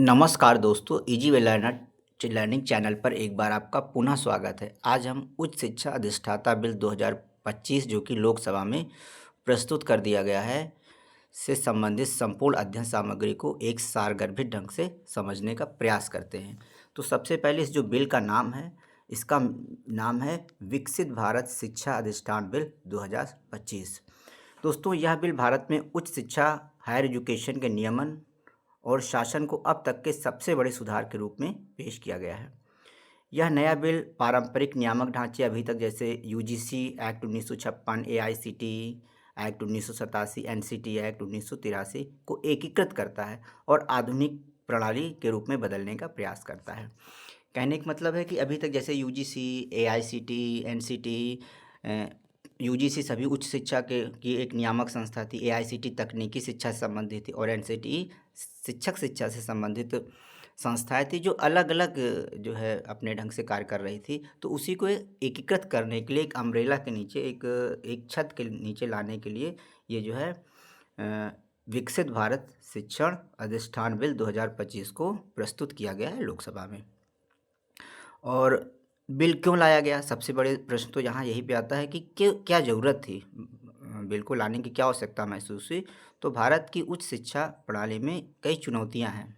नमस्कार दोस्तों, easy way learner learning channel पर एक बार आपका पुनः स्वागत है। आज हम उच्च शिक्षा अधिष्ठाता बिल 2025 जो कि लोकसभा में प्रस्तुत कर दिया गया है से संबंधित संपूर्ण अध्ययन सामग्री को एक सारगर्भित ढंग से समझने का प्रयास करते हैं। तो सबसे पहले इस जो बिल का नाम है, इसका नाम है विकसित भारत शिक्षा अधिष्ठान बिल 2025। दोस्तों, यह बिल भारत में उच्च शिक्षा हायर एजुकेशन के नियमन और शासन को अब तक के सबसे बड़े सुधार के रूप में पेश किया गया है। यह नया बिल पारंपरिक नियामक ढांचे अभी तक जैसे UGC act 1956, AICTE act 1987, NCT act 1983 को एकीकृत करता है और आधुनिक प्रणाली के रूप में बदलने का प्रयास करता है। कहने का मतलब है कि अभी तक जैसे यूजीसी, एआईसीटीई, एनसीटी, यूजीसी सभी उच्च शिक्षा की एक नियामक संस्था थी, एआईसीटी तकनीकी शिक्षा से संबंधित थी और एनसीटी शिक्षक शिक्षा से संबंधित संस्थाएं थी जो अलग अलग जो है अपने ढंग से कार्य कर रही थी। तो उसी को एकीकृत करने के लिए एक अम्ब्रेला के नीचे एक छत के नीचे लाने के लिए ये जो है विकसित भारत शिक्षण अधिष्ठान बिल 2025 को प्रस्तुत किया गया है लोकसभा में। और बिल क्यों लाया गया, सबसे बड़े प्रश्न तो यहाँ यही पे आता है कि क्या ज़रूरत थी बिल को लाने की, क्या आवश्यकता महसूस हुई। तो भारत की उच्च शिक्षा प्रणाली में कई चुनौतियाँ हैं।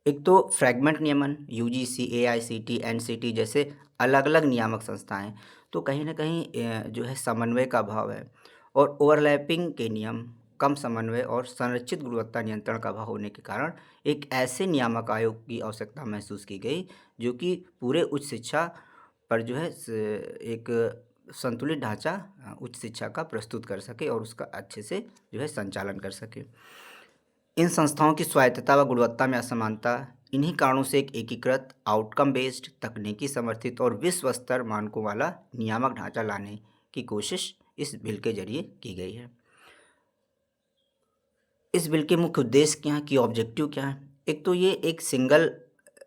एक तो फ्रैगमेंट नियमन, यूजीसी, एआईसीटी, एनसीटी जैसे अलग अलग नियामक संस्थाएं, तो कहीं ना कहीं जो है समन्वय का अभाव है और ओवरलैपिंग के नियम, कम समन्वय और संरचित गुणवत्ता नियंत्रण का अभाव होने के कारण एक ऐसे नियामक आयोग की आवश्यकता महसूस की गई जो कि पूरे उच्च शिक्षा पर जो है एक संतुलित ढांचा उच्च शिक्षा का प्रस्तुत कर सके और उसका अच्छे से जो है संचालन कर सके। इन संस्थाओं की स्वायत्तता व गुणवत्ता में असमानता, इन्हीं कारणों से एक एकीकृत, आउटकम बेस्ड, तकनीकी समर्थित और विश्व स्तर मानकों वाला नियामक ढांचा लाने की कोशिश इस बिल के जरिए की गई है। इस बिल के मुख्य उद्देश्य क्या हैं, की ऑब्जेक्टिव क्या है। एक तो ये एक सिंगल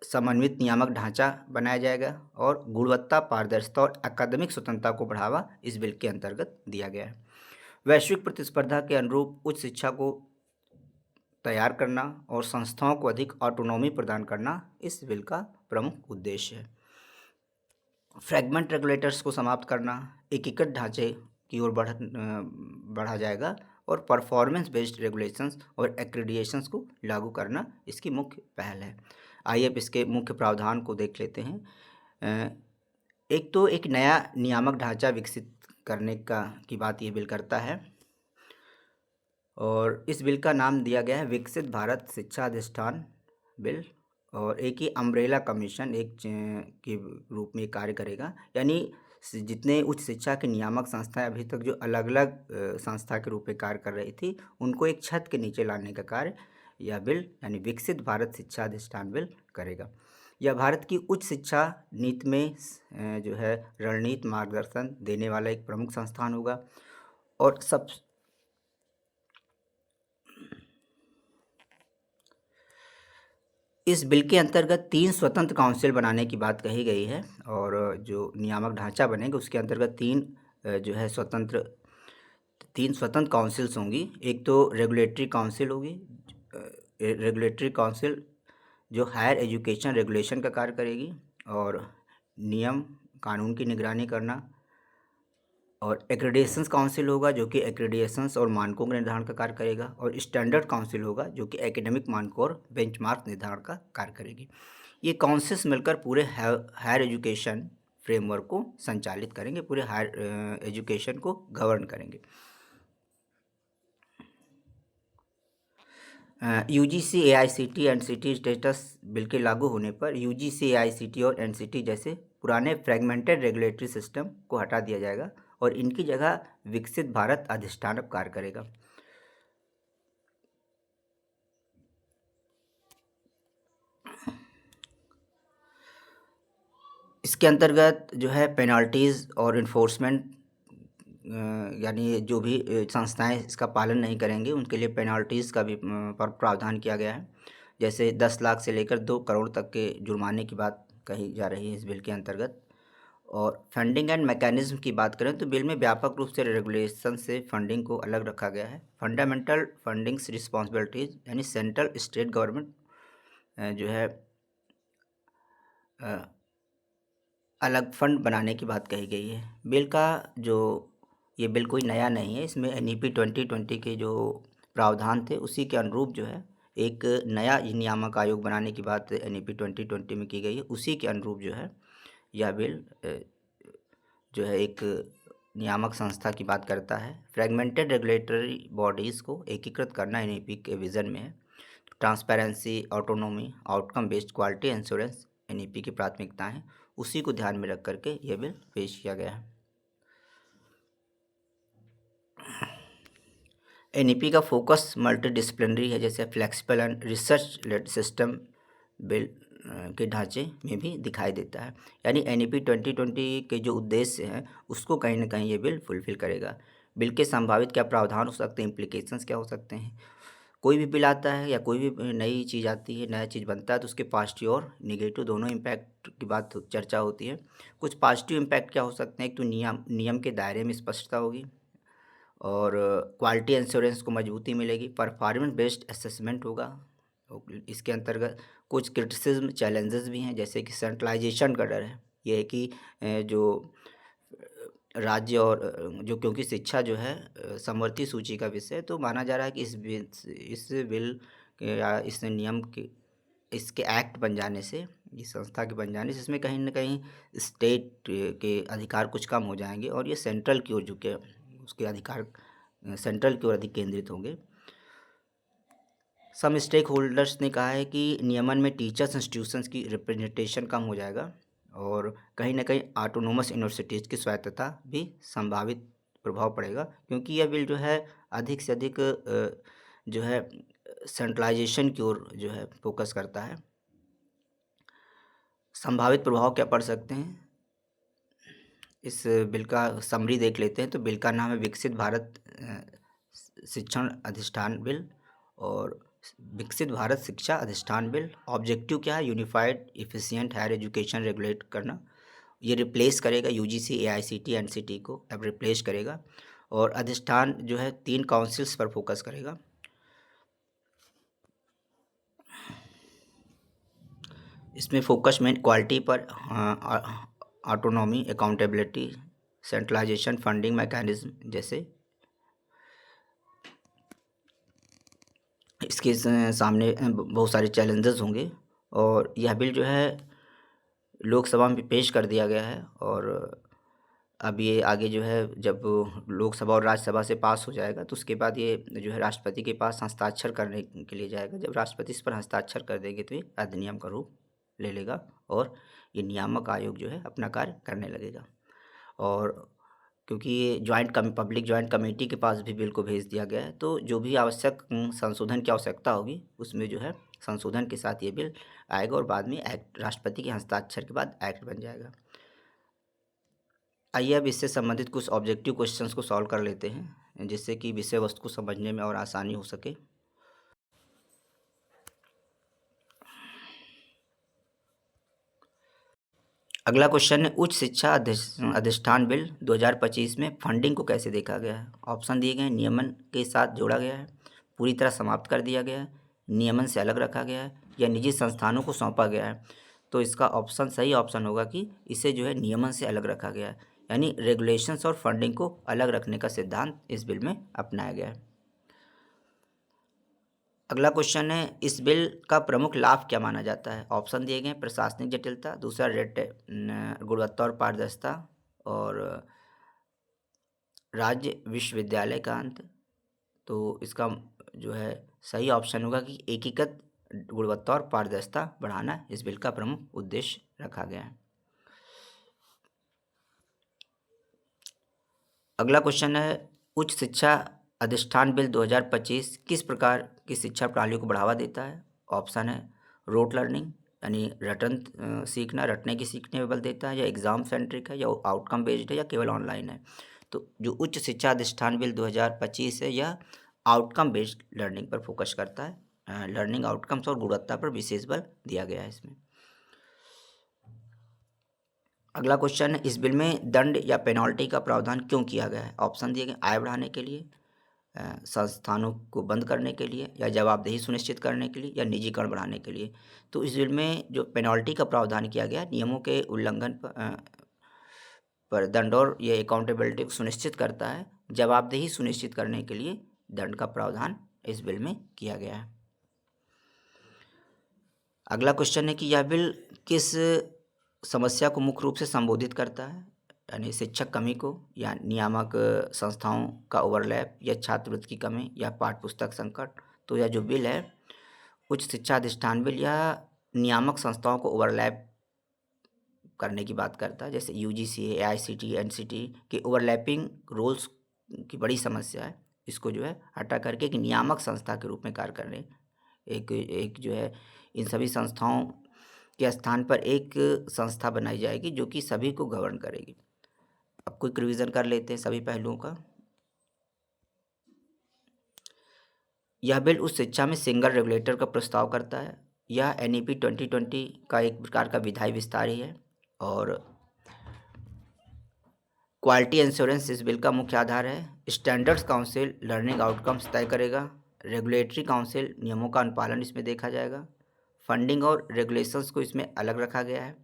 समन्वित नियामक ढांचा बनाया जाएगा और गुणवत्ता, पारदर्शिता और अकादमिक स्वतंत्रता को बढ़ावा इस बिल के अंतर्गत दिया गया है। वैश्विक प्रतिस्पर्धा के अनुरूप उच्च शिक्षा को तैयार करना और संस्थाओं को अधिक ऑटोनॉमी प्रदान करना इस बिल का प्रमुख उद्देश्य है। फ्रैगमेंट रेगुलेटर्स को समाप्त करना, एकीकृत ढांचे की ओर बढ़ा जाएगा और परफॉर्मेंस बेस्ड रेगुलेशंस और एक्रेडिएशंस को लागू करना इसकी मुख्य पहल है। आइए अब इसके मुख्य प्रावधान को देख लेते हैं। एक तो एक नया नियामक ढांचा विकसित करने की बात ये बिल करता है और इस बिल का नाम दिया गया है विकसित भारत शिक्षा अधिष्ठान बिल और एक ही अम्ब्रेला कमीशन एक के रूप में कार्य करेगा। यानी जितने उच्च शिक्षा के नियामक संस्थाएं अभी तक जो अलग अलग संस्था के रूप में कार्य कर रही थी उनको एक छत के नीचे लाने का कार्य यह बिल यानी विकसित भारत शिक्षा अधिष्ठान बिल करेगा। यह भारत की उच्च शिक्षा नीति में जो है रणनीति मार्गदर्शन देने वाला एक प्रमुख संस्थान होगा। और इस बिल के अंतर्गत 3 स्वतंत्र काउंसिल बनाने की बात कही गई है और जो नियामक ढांचा बनेगा उसके अंतर्गत जो है तीन स्वतंत्र काउंसिल्स होंगी। एक तो रेगुलेटरी काउंसिल होगी, रेगुलेटरी काउंसिल जो हायर एजुकेशन रेगुलेशन का कार्य करेगी और नियम कानून की निगरानी करना। और एक्रेडिएशंस काउंसिल होगा जो कि एक्रेडिएशंस और मानकों का निर्धारण का कार्य करेगा। और स्टैंडर्ड काउंसिल होगा जो कि एकेडमिक मानकों और बेंचमार्क निर्धारण का कार्य करेगी। ये काउंसिल्स मिलकर पूरे हायर एजुकेशन फ्रेमवर्क को संचालित करेंगे, पूरे हायर एजुकेशन को गवर्न करेंगे। UGC, AICT, NCT status bill के लागू होने पर यूजीसी, एआईसीटी और एनसीटी जैसे पुराने फ्रेगमेंटेड रेगुलेटरी सिस्टम को हटा दिया जाएगा और इनकी जगह विकसित भारत अधिष्ठान अब कार्य करेगा। इसके अंतर्गत जो है पेनाल्टीज़ और इन्फोर्समेंट यानी जो भी संस्थाएं इसका पालन नहीं करेंगे उनके लिए पेनाल्टीज़ का भी प्रावधान किया गया है। जैसे 10 लाख से लेकर 2 करोड़ तक के जुर्माने की बात कही जा रही है इस बिल के अंतर्गत। और फंडिंग एंड मैकेनिज्म की बात करें तो बिल में व्यापक रूप से रेगुलेशन से फंडिंग को अलग रखा गया है। फंडामेंटल फंडिंग्स रिस्पॉन्सिबिलिटीज यानी सेंट्रल स्टेट गवर्नमेंट जो है अलग फंड बनाने की बात कही गई है। बिल का जो ये बिल कोई नया नहीं है, इसमें NEP 2020 के जो प्रावधान थे उसी के अनुरूप जो है एक नया नियामक आयोग बनाने की बात NEP 2020 में की गई है। उसी के अनुरूप जो है यह बिल जो है एक नियामक संस्था की बात करता है। फ्रेगमेंटेड रेगुलेटरी बॉडीज़ को एकीकृत करना NEP के विज़न में है। Transparency, autonomy, outcome based quality assurance NEP की प्राथमिकताएं हैं, उसी को ध्यान में रख करके यह बिल पेश किया गया है। NEP का फोकस मल्टीडिसिप्लिनरी है, जैसे flexible and research led system bill के ढांचे में भी दिखाई देता है। यानी NEP 2020 के जो उद्देश्य हैं उसको कहीं ना कहीं ये बिल फुलफिल करेगा। बिल के संभावित क्या प्रावधान हो सकते हैं, इम्प्लीकेशंस क्या हो सकते हैं। कोई भी बिल आता है या कोई भी नई चीज़ आती है, नया चीज़ बनता है तो उसके पॉजिटिव और निगेटिव दोनों इम्पैक्ट की बात चर्चा होती है। कुछ पॉजिटिव इम्पैक्ट क्या हो सकते हैं, एक तो नियम के दायरे में स्पष्टता होगी और क्वालिटी एश्योरेंस को मजबूती मिलेगी। परफॉर्मेंस बेस्ड असेसमेंट होगा। इसके अंतर्गत कुछ क्रिटिसिज्म चैलेंजेस भी हैं, जैसे कि सेंट्रलाइजेशन का डर है। ये है कि जो राज्य और जो क्योंकि शिक्षा जो है समवर्ती सूची का विषय है, तो माना जा रहा है कि इस बिल के या इस नियम के इसके एक्ट बन जाने से, इस संस्था के बन जाने से इसमें कहीं ना कहीं स्टेट के अधिकार कुछ कम हो जाएंगे और ये सेंट्रल की ओर झुके, उसके अधिकार सेंट्रल की ओर अधिक केंद्रित होंगे। सम स्टेक होल्डर्स ने कहा है कि नियमन में टीचर्स इंस्टीट्यूशंस की रिप्रेजेंटेशन कम हो जाएगा और कहीं ना कहीं ऑटोनोमस यूनिवर्सिटीज़ की स्वायत्तता भी संभावित प्रभाव पड़ेगा, क्योंकि यह बिल जो है अधिक से अधिक जो है सेंट्रलाइजेशन की ओर जो है फोकस करता है। संभावित प्रभाव क्या पड़ सकते हैं, इस बिल का समरी देख लेते हैं। तो बिल का नाम है विकसित भारत शिक्षण अधिष्ठान बिल और विकसित भारत शिक्षा अधिष्ठान बिल। ऑब्जेक्टिव क्या है, unified efficient higher education regulate करना। ये रिप्लेस करेगा UGC, AICTE, NCT को अब रिप्लेस करेगा। और अधिष्ठान जो है 3 काउंसिल्स पर फोकस करेगा। इसमें फोकस मेन क्वालिटी पर, autonomy, accountability, centralisation, funding mechanism जैसे इसके सामने बहुत सारे चैलेंजेस होंगे। और यह बिल जो है लोकसभा में पेश कर दिया गया है और अब ये आगे जो है जब लोकसभा और राज्यसभा से पास हो जाएगा तो उसके बाद ये जो है राष्ट्रपति के पास हस्ताक्षर करने के लिए जाएगा। जब राष्ट्रपति इस पर हस्ताक्षर कर देंगे तो ये अधिनियम का रूप ले लेगा और ये नियामक आयोग जो है अपना कार्य करने लगेगा। और क्योंकि ये पब्लिक जॉइंट कमेटी के पास भी बिल को भेज दिया गया है, तो जो भी आवश्यक संशोधन की आवश्यकता होगी उसमें जो है संशोधन के साथ ये बिल आएगा और बाद में एक्ट, राष्ट्रपति के हस्ताक्षर के बाद एक्ट बन जाएगा। आइए अब इससे संबंधित कुछ ऑब्जेक्टिव क्वेश्चंस को सॉल्व कर लेते हैं, जिससे कि विषय वस्तु को समझने में और आसानी हो सके। अगला क्वेश्चन है, उच्च शिक्षा अधिष्ठान बिल 2025 में फंडिंग को कैसे देखा गया है। ऑप्शन दिए गए हैं, नियमन के साथ जोड़ा गया है, पूरी तरह समाप्त कर दिया गया है, नियमन से अलग रखा गया है या निजी संस्थानों को सौंपा गया है। तो इसका ऑप्शन सही ऑप्शन होगा कि इसे जो है नियमन से अलग रखा गया है, यानी रेगुलेशंस और फंडिंग को अलग रखने का सिद्धांत इस बिल में अपनाया गया है। अगला क्वेश्चन है, इस बिल का प्रमुख लाभ क्या माना जाता है। ऑप्शन दिए गए हैं, प्रशासनिक जटिलता, दूसरा रेट गुणवत्ता और पारदर्शिता और राज्य विश्वविद्यालय का अंत। तो इसका जो है सही ऑप्शन होगा कि एकीकृत गुणवत्ता और पारदर्शिता बढ़ाना इस बिल का प्रमुख उद्देश्य रखा गया है। अगला क्वेश्चन है, उच्च शिक्षा अधिष्ठान बिल 2025 किस प्रकार की शिक्षा प्रणाली को बढ़ावा देता है। ऑप्शन है, रोट लर्निंग यानी सीखना, रटने की सीखने में बल देता है, या एग्ज़ाम सेंट्रिक है, या आउटकम बेस्ड है, या केवल ऑनलाइन है। तो जो उच्च शिक्षा अधिष्ठान बिल 2025 है यह आउटकम बेस्ड लर्निंग पर फोकस करता है। लर्निंग आउटकम्स और गुणवत्ता पर विशेष बल दिया गया है इसमें। अगला क्वेश्चन है, इस बिल में दंड या पेनल्टी का प्रावधान क्यों किया गया है? ऑप्शन दिए गए, आय बढ़ाने के लिए, संस्थानों को बंद करने के लिए, या जवाबदेही सुनिश्चित करने के लिए, या निजीकरण बढ़ाने के लिए। तो इस बिल में जो पेनल्टी का प्रावधान किया गया, नियमों के उल्लंघन पर दंड और ये अकाउंटेबिलिटी को सुनिश्चित करता है। जवाबदेही सुनिश्चित करने के लिए दंड का प्रावधान इस बिल में किया गया है। अगला क्वेश्चन है कि यह बिल किस समस्या को मुख्य रूप से संबोधित करता है? यानी शिक्षक कमी को, या नियामक संस्थाओं का ओवरलैप, या छात्रवृत्ति की कमी, या पाठ्य पुस्तक संकट। तो यह जो बिल है उच्च शिक्षा अधिष्ठान बिल या नियामक संस्थाओं को ओवरलैप करने की बात करता है। जैसे यूजीसी, एआईसीटी, एनसीटी के ओवरलैपिंग रोल्स की बड़ी समस्या है। इसको जो है हटा करके एक नियामक संस्था के रूप में कार्य करने, एक जो है इन सभी संस्थाओं के स्थान पर एक संस्था बनाई जाएगी जो कि सभी को गवर्न करेगी। अब क्विक रिवीजन कर लेते हैं सभी पहलुओं का। यह बिल उच्च शिक्षा में सिंगल रेगुलेटर का प्रस्ताव करता है। यह एनईपी 2020 का एक प्रकार का विधायी विस्तार ही है। और क्वालिटी इंश्योरेंस इस बिल का मुख्य आधार है। स्टैंडर्ड्स काउंसिल लर्निंग आउटकम्स तय करेगा। रेगुलेटरी काउंसिल नियमों का अनुपालन इसमें देखा जाएगा। फंडिंग और रेगुलेशंस को इसमें अलग रखा गया है।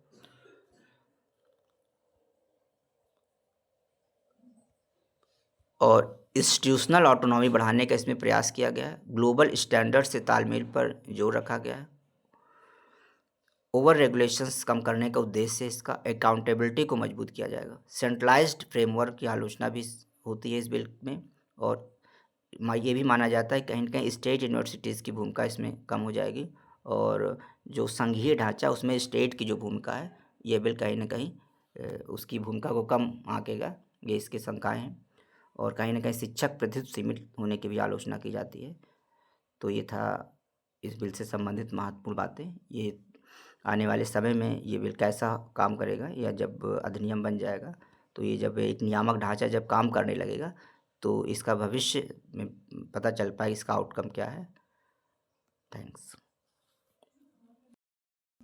और इंस्टीट्यूशनल ऑटोनॉमी बढ़ाने का इसमें प्रयास किया गया है। ग्लोबल स्टैंडर्ड से तालमेल पर जोर रखा गया है। ओवर रेगुलेशंस कम करने का उद्देश्य से इसका अकाउंटेबिलिटी को मजबूत किया जाएगा। सेंट्रलाइज्ड फ्रेमवर्क की आलोचना भी होती है इस बिल में। और ये भी माना जाता है कहीं न कहीं स्टेट यूनिवर्सिटीज़ की भूमिका इसमें कम हो जाएगी। और जो संघीय ढांचा उसमें स्टेट की जो भूमिका है, ये बिल कहीं न कहीं उसकी भूमिका को कम आंकेगा, ये इसकी शंकाएँ हैं। और कहीं न कहीं शिक्षक प्रतिनिधित्व सीमित होने की भी आलोचना की जाती है। तो ये था इस बिल से संबंधित महत्वपूर्ण बातें। ये आने वाले समय में ये बिल कैसा काम करेगा, या जब अधिनियम बन जाएगा, तो ये जब एक नियामक ढांचा जब काम करने लगेगा तो इसका भविष्य में पता चल पाए इसका आउटकम क्या है। थैंक्स।